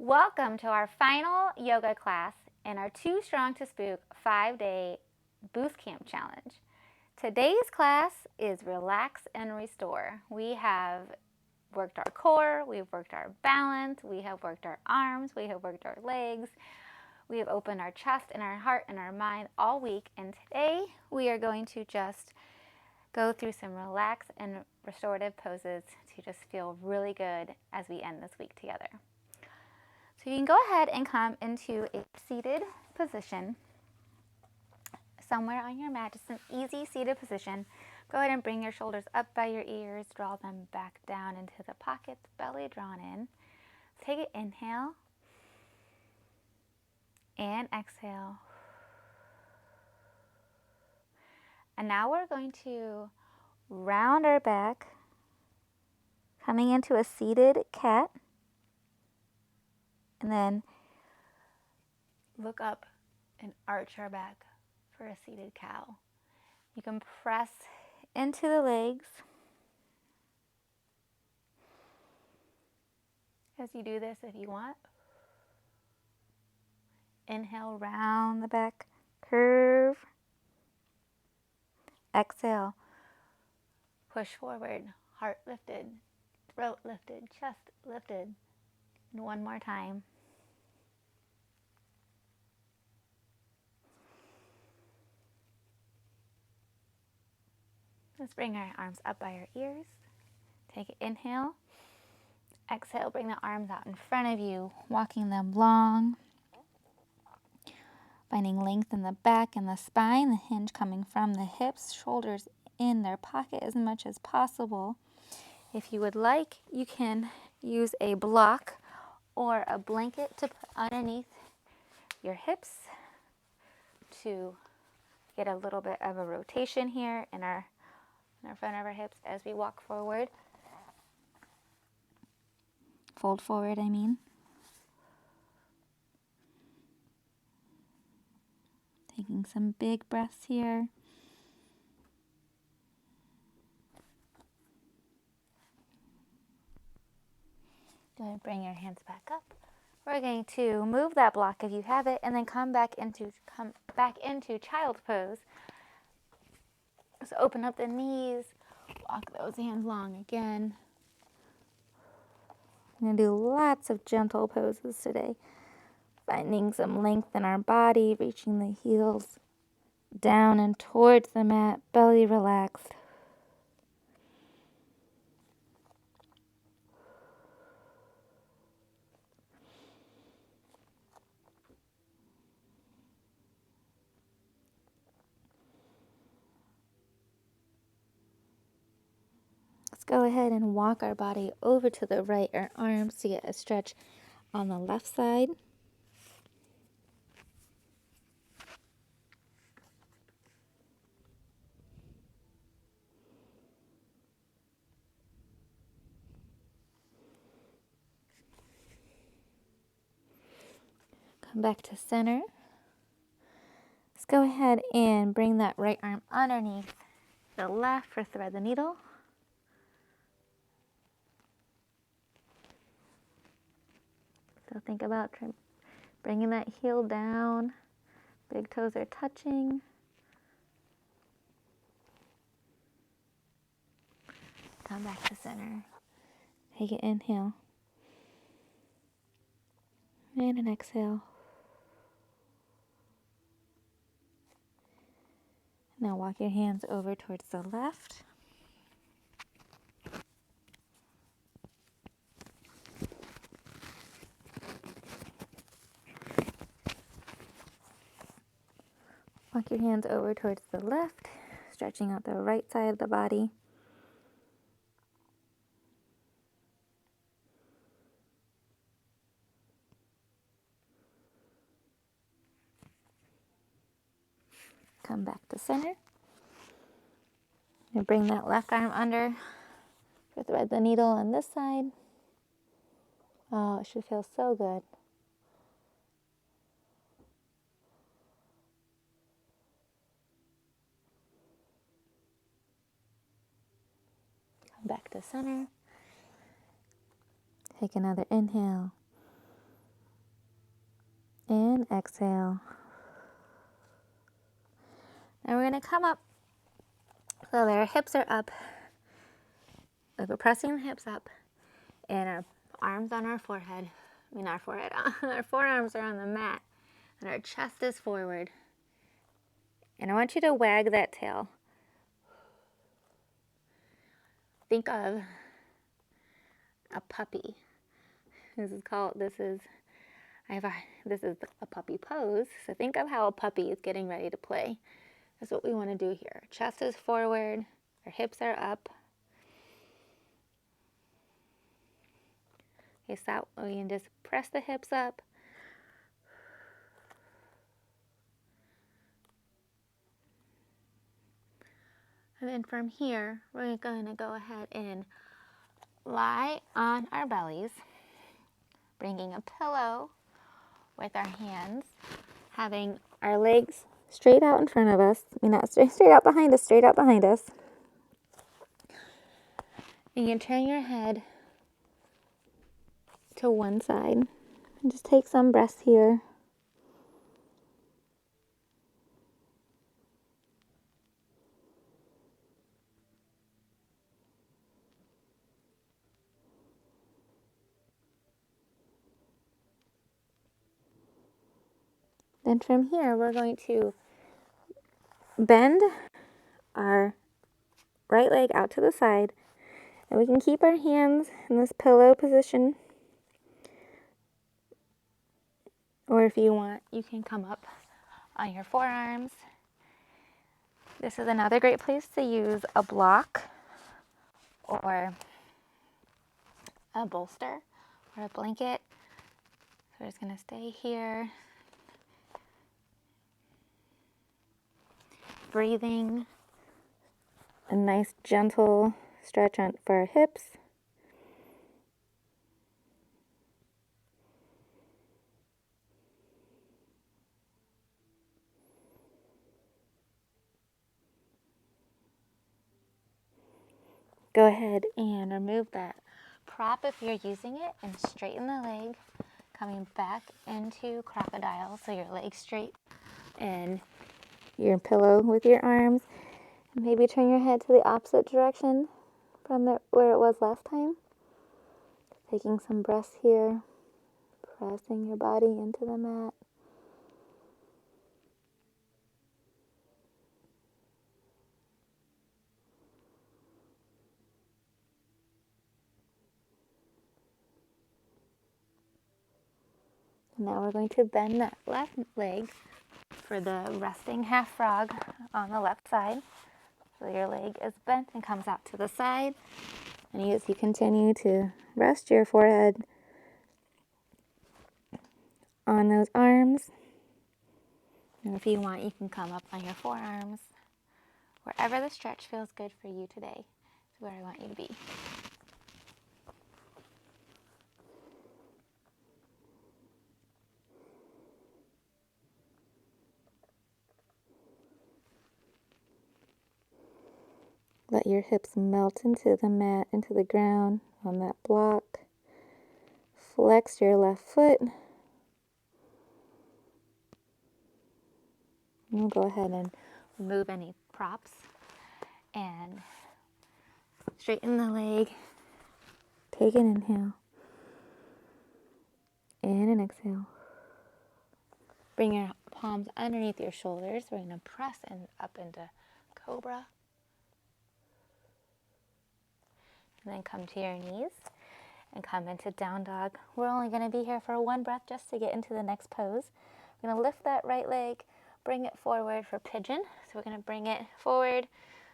Welcome to our final yoga class in our Too Strong to Spook 5-day Boostcamp challenge. Today's class is Relax and Restore. We have worked our core, we've worked our balance, we have worked our arms, we have worked our legs, we have opened our chest and our heart and our mind all week, and today we are going to just go through some relax and restorative poses to just feel really good as we end this week together. So you can go ahead and come into a seated position somewhere on your mat, just an easy seated position. Go ahead and bring your shoulders up by your ears, draw them back down into the pockets, belly drawn in. Take an inhale and exhale. And now we're going to round our back, coming into a seated cat. And then look up and arch our back for a seated cow. You can press into the legs. As you do this, if you want, inhale, round the back, curve. Exhale, push forward, heart lifted, throat lifted, chest lifted. And one more time. Let's bring our arms up by our ears. Take an inhale. Exhale, bring the arms out in front of you, walking them long. Finding length in the back and the spine, the hinge coming from the hips, shoulders in their pocket as much as possible. If you would like, you can use a block or a blanket to put underneath your hips to get a little bit of a rotation here in our front of our hips as we walk forward. Fold forward, I mean. Taking some big breaths here. Go ahead and bring your hands back up. We're going to move that block if you have it, and then come back into child's pose. So open up the knees, walk those hands long again. I'm going to do lots of gentle poses today. Finding some length in our body, reaching the heels down and towards the mat, belly relaxed. Let's go ahead and walk our body over to the right, our arms to get a stretch on the left side. Come back to center. Let's go ahead and bring that right arm underneath the left for thread the needle. So think about bringing that heel down. Big toes are touching. Come back to center. Take an inhale. And an exhale. Now walk your hands over towards the left. Walk your hands over towards the left, stretching out the right side of the body. Come back to center. And bring that left arm under for thread the needle on this side. Oh, it should feel so good. Come back to center. Take another inhale. and exhale. Now we're going to come up so that our hips are up. Like we're pressing the hips up and our arms on our forehead. Our forearms are on the mat and our chest is forward. And I want you to wag that tail. Think of a puppy. This is a puppy pose. So think of how a puppy is getting ready to play. That's what we want to do here. Chest is forward, our hips are up. Okay, so we can just press the hips up. And then from here, we're going to go ahead and lie on our bellies, bringing a pillow with our hands, having our legs straight out in front of us. Not straight out behind us, straight out behind us. You can turn your head to one side and just take some breaths here. Then from here, we're going to bend our right leg out to the side, and we can keep our hands in this pillow position. Or if you want, you can come up on your forearms. This is another great place to use a block or a bolster or a blanket. So we're just going to stay here. Breathing, a nice gentle stretch for our hips. Go ahead and remove that prop if you're using it and straighten the leg, coming back into crocodile, so your legs straight and your pillow with your arms. And maybe turn your head to the opposite direction from where it was last time. Taking some breaths here, pressing your body into the mat. Now we're going to bend that left leg for the resting half frog on the left side. So your leg is bent and comes out to the side. And as you continue to rest your forehead on those arms. And if you want, you can come up on your forearms. Wherever the stretch feels good for you today is where I want you to be. Let your hips melt into the mat, into the ground on that block. Flex your left foot. We'll go ahead and remove any props and straighten the leg. Take an inhale and an exhale. Bring your palms underneath your shoulders. We're going to press up into cobra. And then come to your knees and come into down dog. We're only going to be here for one breath just to get into the next pose. We're going to lift that right leg, bring it forward for pigeon. So we're going to bring it forward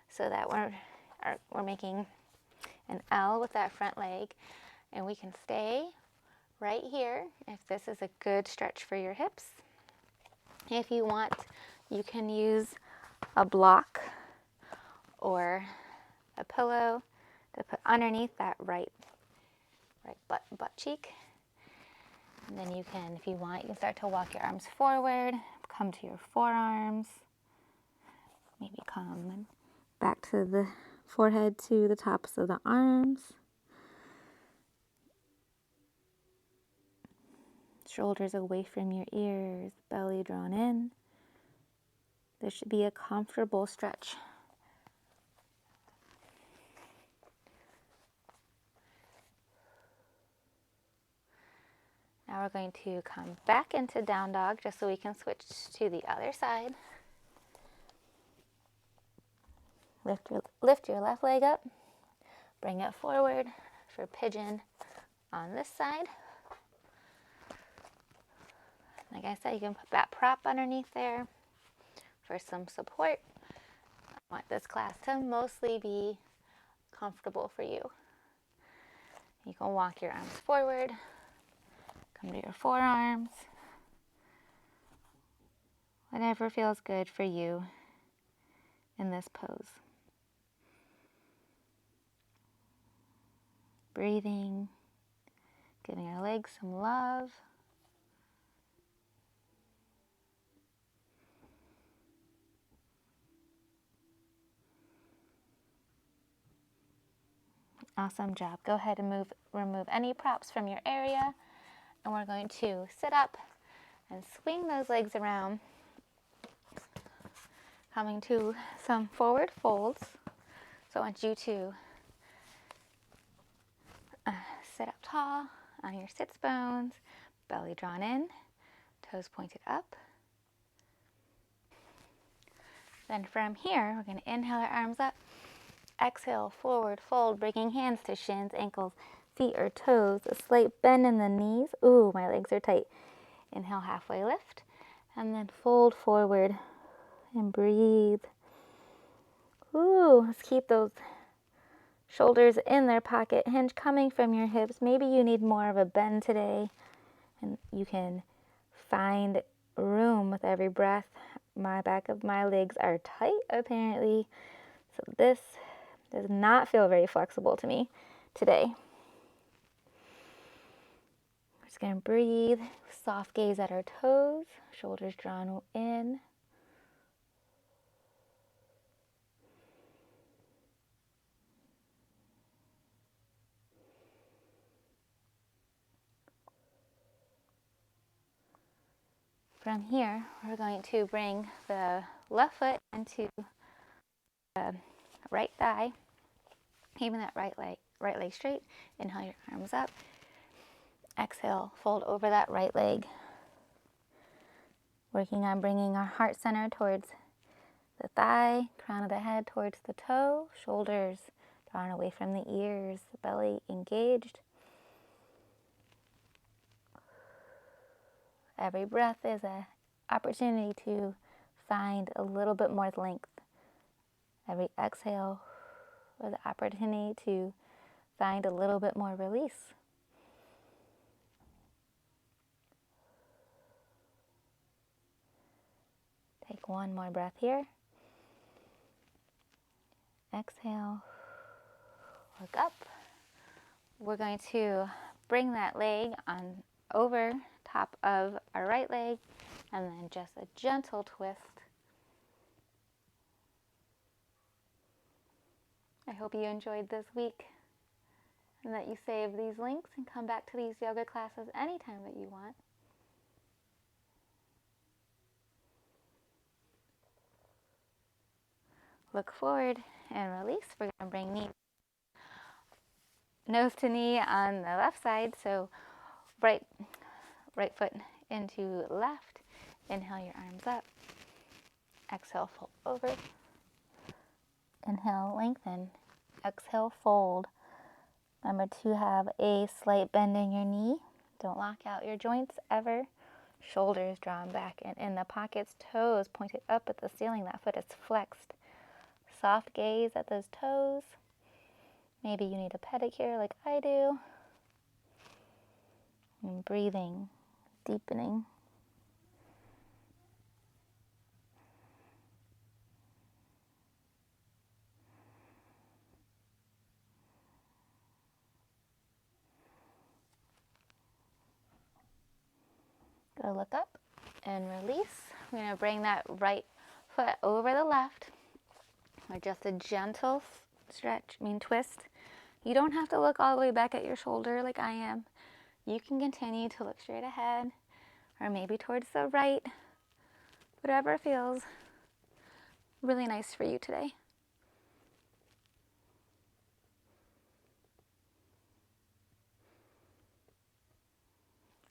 so that we're making an L with that front leg. And we can stay right here if this is a good stretch for your hips. If you want, you can use a block or a pillow to put underneath that right butt cheek. And then you can, if you want, you can start to walk your arms forward, come to your forearms, maybe come back to the forehead to the tops of the arms. Shoulders away from your ears, belly drawn in. This should be a comfortable stretch. Now we're going to come back into down dog just so we can switch to the other side. Lift your left leg up, bring it forward for pigeon on this side. Like I said, you can put that prop underneath there for some support. I want this class to mostly be comfortable for you. You can walk your arms forward, come to your forearms, whatever feels good for you in this pose. Breathing, giving our legs some love. Awesome job. Go ahead and remove any props from your area. And we're going to sit up and swing those legs around, coming to some forward folds. So I want you to sit up tall on your sits bones, belly drawn in, toes pointed up. Then from here, we're going to inhale our arms up. Exhale, forward fold, bringing hands to shins, ankles, feet or toes. A slight bend in the knees. Ooh, my legs are tight. Inhale, halfway lift. And then fold forward and breathe. Ooh, let's keep those shoulders in their pocket. Hinge coming from your hips. Maybe you need more of a bend today. And you can find room with every breath. My back of my legs are tight, apparently. So this does not feel very flexible to me today. We're just going to breathe, soft gaze at our toes, shoulders drawn in. From here, we're going to bring the left foot into the right thigh, keeping that right leg straight. Inhale your arms up. Exhale, fold over that right leg. Working on bringing our heart center towards the thigh, crown of the head towards the toe, shoulders drawn away from the ears, belly engaged. Every breath is an opportunity to find a little bit more length. Every exhale is an opportunity to find a little bit more release. Take one more breath here. Exhale, look up. We're going to bring that leg on over top of our right leg and then just a gentle twist. I hope you enjoyed this week and that you save these links and come back to these yoga classes anytime that you want. Look forward and release. We're going to bring knee, nose to knee on the left side. So right foot into left. Inhale your arms up. Exhale, fold over. Inhale, lengthen. Exhale, fold. Remember to have a slight bend in your knee. Don't lock out your joints ever. Shoulders drawn back and in the pockets. Toes pointed up at the ceiling. That foot is flexed. Soft gaze at those toes. Maybe you need a pedicure like I do. And breathing, deepening. Go look up and release. We're going to bring that right foot over the left. Or just a gentle twist. You don't have to look all the way back at your shoulder like I am. You can continue to look straight ahead or maybe towards the right, whatever feels really nice for you today.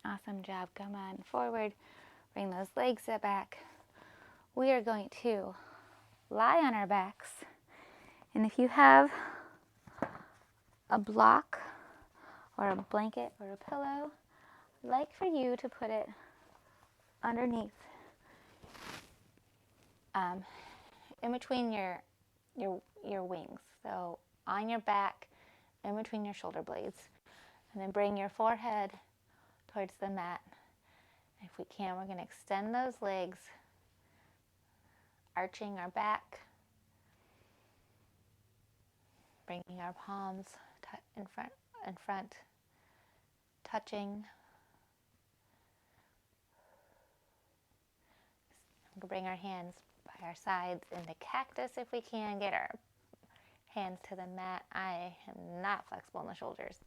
Awesome job. Come on forward. Bring those legs back. We are going to lie on our backs. And if you have a block or a blanket or a pillow, I'd like for you to put it underneath, in between your wings. So on your back, in between your shoulder blades. And then bring your forehead towards the mat. If we can, we're going to extend those legs, arching our back, bringing our palms in front, touching. We'll bring our hands by our sides in the cactus if we can. Get our hands to the mat. I am not flexible in the shoulders.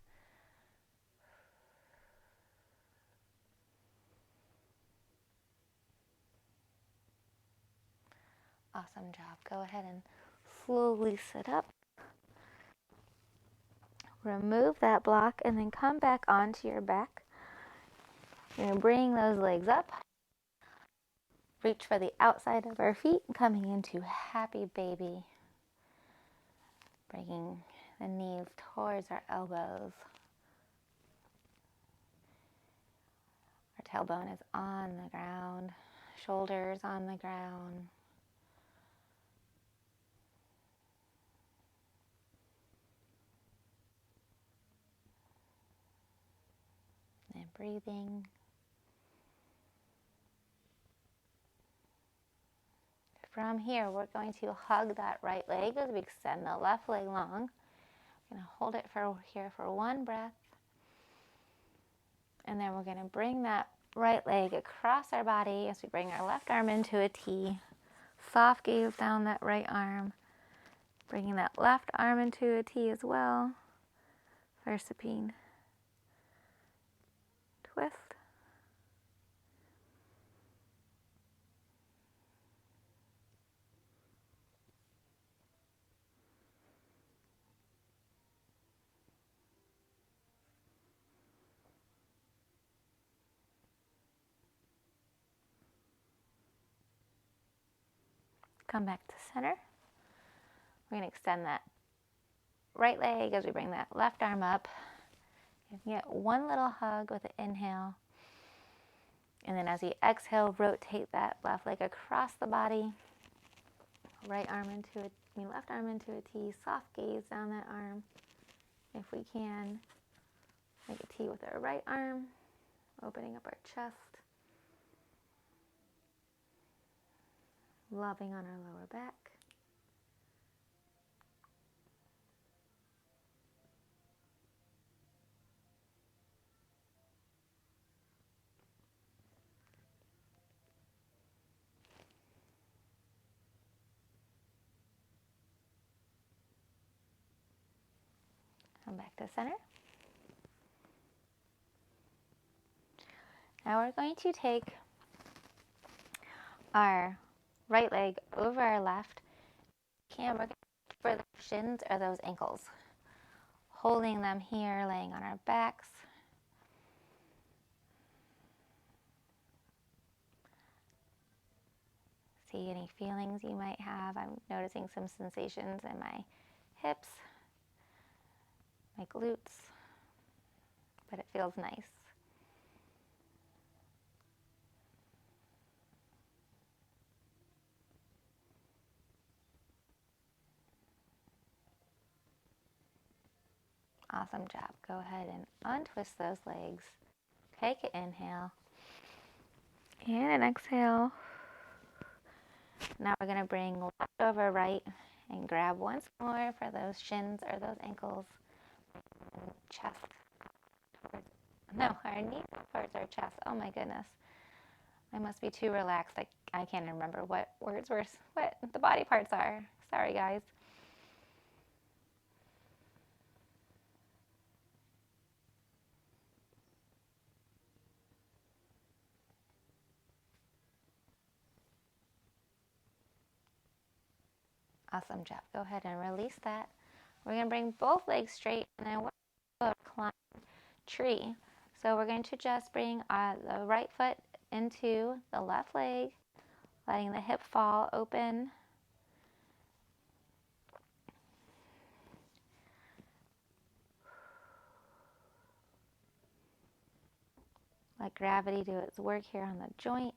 Awesome job. Go ahead and slowly sit up. Remove that block and then come back onto your back. You're going to bring those legs up. Reach for the outside of our feet, coming into happy baby. Bringing the knees towards our elbows. Our tailbone is on the ground, shoulders on the ground. And breathing. From here, we're going to hug that right leg as we extend the left leg long. We're going to hold it here for one breath. And then we're going to bring that right leg across our body as we bring our left arm into a T. Soft gaze down that right arm. Bringing that left arm into a T as well. For supine. Twist. Come back to center. We're going to extend that right leg as we bring that left arm up. You can get one little hug with an inhale. And then as you exhale, rotate that left leg across the body. Left arm into a T. Soft gaze down that arm. If we can, make a T with our right arm, opening up our chest. Loving on our lower back. Come back to center. Now we're going to take our right leg over our left. We're going for the shins or those ankles. Holding them here, laying on our backs. See any feelings you might have. I'm noticing some sensations in my hips, my glutes, but it feels nice. Awesome job. Go ahead and untwist those legs. Take an inhale and an exhale. Now we're going to bring left over right and grab once more for those shins or those ankles. Chest. Our knees towards our chest. Oh my goodness. I must be too relaxed. I can't remember what the body parts are. Sorry, guys. Awesome, Jeff. Go ahead and release that. We're going to bring both legs straight, and then we're going to climb tree. So we're going to just bring the right foot into the left leg, letting the hip fall open. Let gravity do its work here on the joint.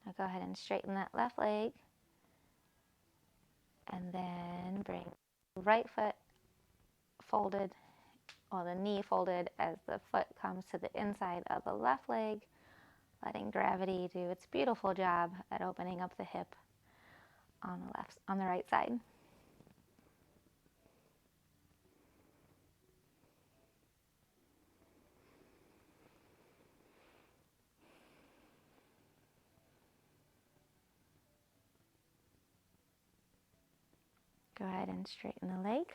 Now go ahead and straighten that left leg. And then bring the right foot folded, or the knee folded as the foot comes to the inside of the left leg, letting gravity do its beautiful job at opening up the hip on the right side. Go ahead and straighten the leg.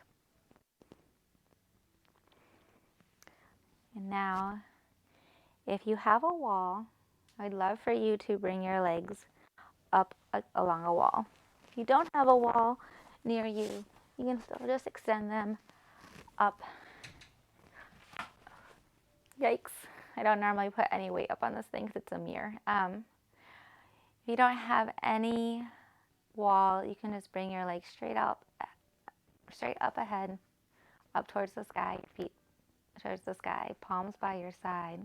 And now, if you have a wall, I'd love for you to bring your legs up along a wall. If you don't have a wall near you, you can still just extend them up. Yikes. I don't normally put any weight up on this thing because it's a mirror. If you don't have any wall, you can just bring your legs straight up ahead, up towards the sky, your feet towards the sky, palms by your side.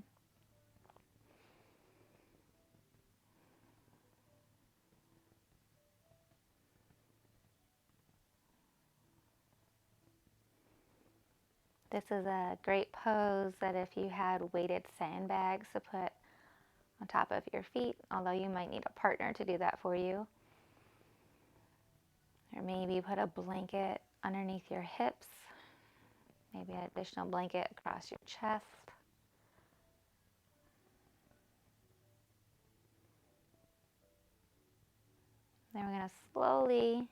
This is a great pose that if you had weighted sandbags to put on top of your feet, although you might need a partner to do that for you. Or maybe put a blanket underneath your hips, maybe an additional blanket across your chest. Then we're going to slowly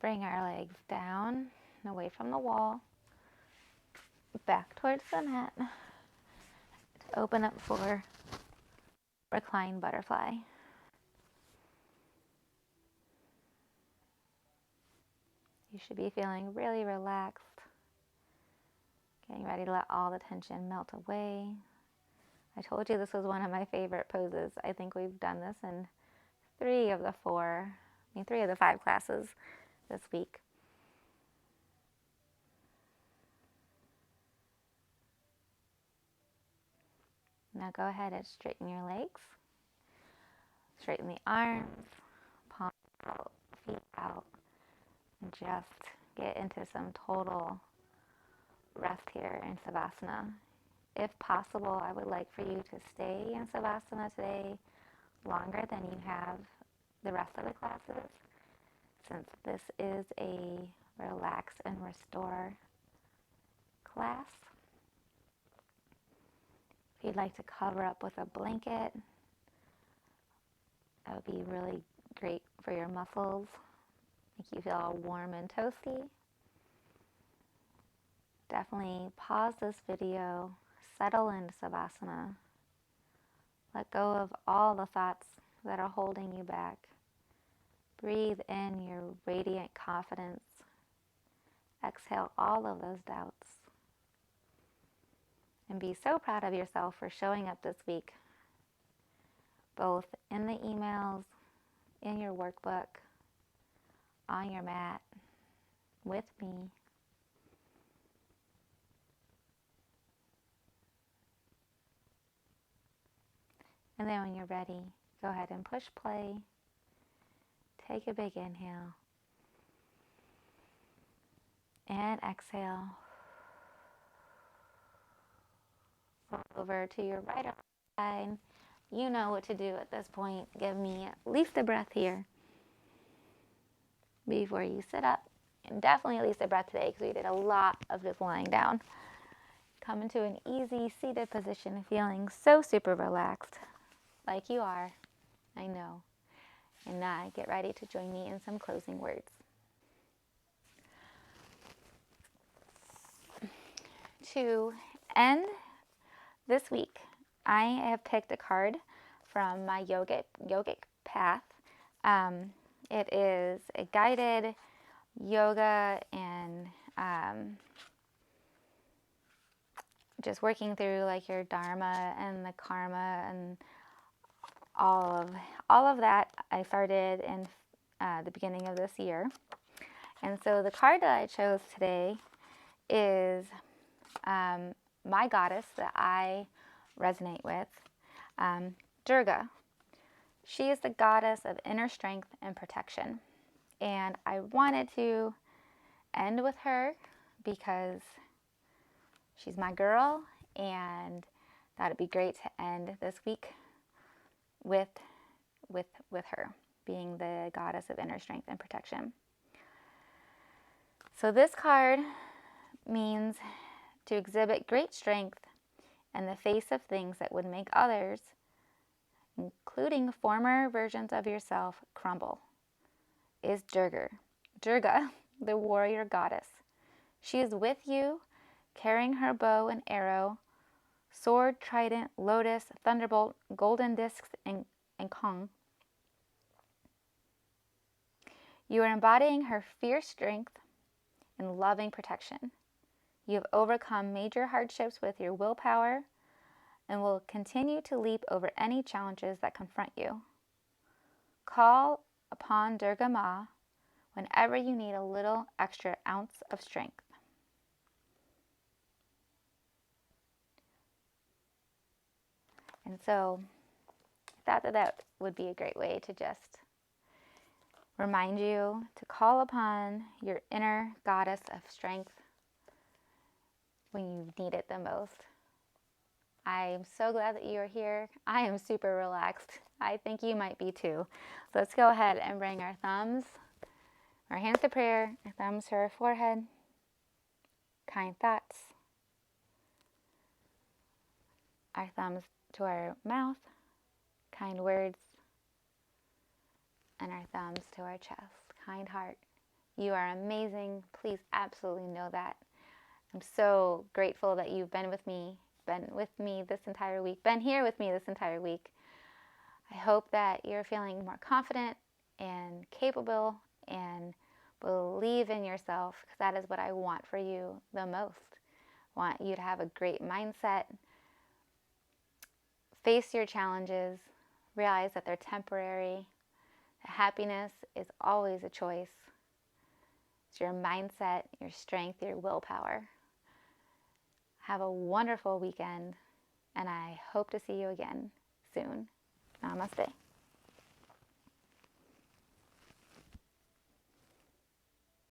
bring our legs down and away from the wall, back towards the mat, to open up for reclined butterfly. You should be feeling really relaxed, getting ready to let all the tension melt away. I told you this was one of my favorite poses. I think we've done this in 3 of the 5 classes this week. Now go ahead and straighten your legs. Straighten the arms, palms out, feet out, and just get into some total rest here in Savasana. If possible, I would like for you to stay in Savasana today longer than you have the rest of the classes, since this is a relax and restore class. If you'd like to cover up with a blanket, that would be really great for your muscles, make you feel all warm and toasty. Definitely pause this video, settle into Savasana, let go of all the thoughts that are holding you back. Breathe in your radiant confidence. Exhale all of those doubts. And be so proud of yourself for showing up this week, both in the emails, in your workbook, on your mat, with me. And then when you're ready, go ahead and push play. Take a big inhale. And exhale. Roll over to your right side. You know what to do at this point. Give me at least a breath here before you sit up. And definitely at least a breath today because we did a lot of just lying down. Come into an easy seated position, feeling so super relaxed, like you are. I know. And now get ready to join me in some closing words. to end this week, I have picked a card from my yogic path. It is a guided yoga and just working through like your dharma and the karma and all of that. I started in the beginning of this year, and so the card that I chose today is my goddess that I resonate with, Durga. She is the goddess of inner strength and protection, and I wanted to end with her because she's my girl, and thought it'd be great to end this week with her being the goddess of inner strength and protection. So this card means to exhibit great strength in the face of things that would make others, including former versions of yourself, crumble, is Durga, the warrior goddess. She is with you, carrying her bow and arrow, sword, trident, lotus, thunderbolt, golden discs, and conch. You are embodying her fierce strength and loving protection. You have overcome major hardships with your willpower and will continue to leap over any challenges that confront you. Call upon Durga Ma whenever you need a little extra ounce of strength. And so I thought that would be a great way to just remind you to call upon your inner goddess of strength when you need it the most. I am so glad that you are here. I am super relaxed. I think you might be too. So let's go ahead and bring our thumbs, our hands to prayer, our thumbs to our forehead, kind thoughts, our thumbs to our mouth, kind words, and our thumbs to our chest, kind heart. You are amazing. Please absolutely know that. I'm so grateful that you've been with me this entire week, been here with me this entire week. I hope that you're feeling more confident and capable and believe in yourself, because that is what I want for you the most. I want you to have a great mindset, face your challenges, realize that they're temporary. Happiness is always a choice. It's your mindset, your strength, your willpower. Have a wonderful weekend, and I hope to see you again soon. Namaste.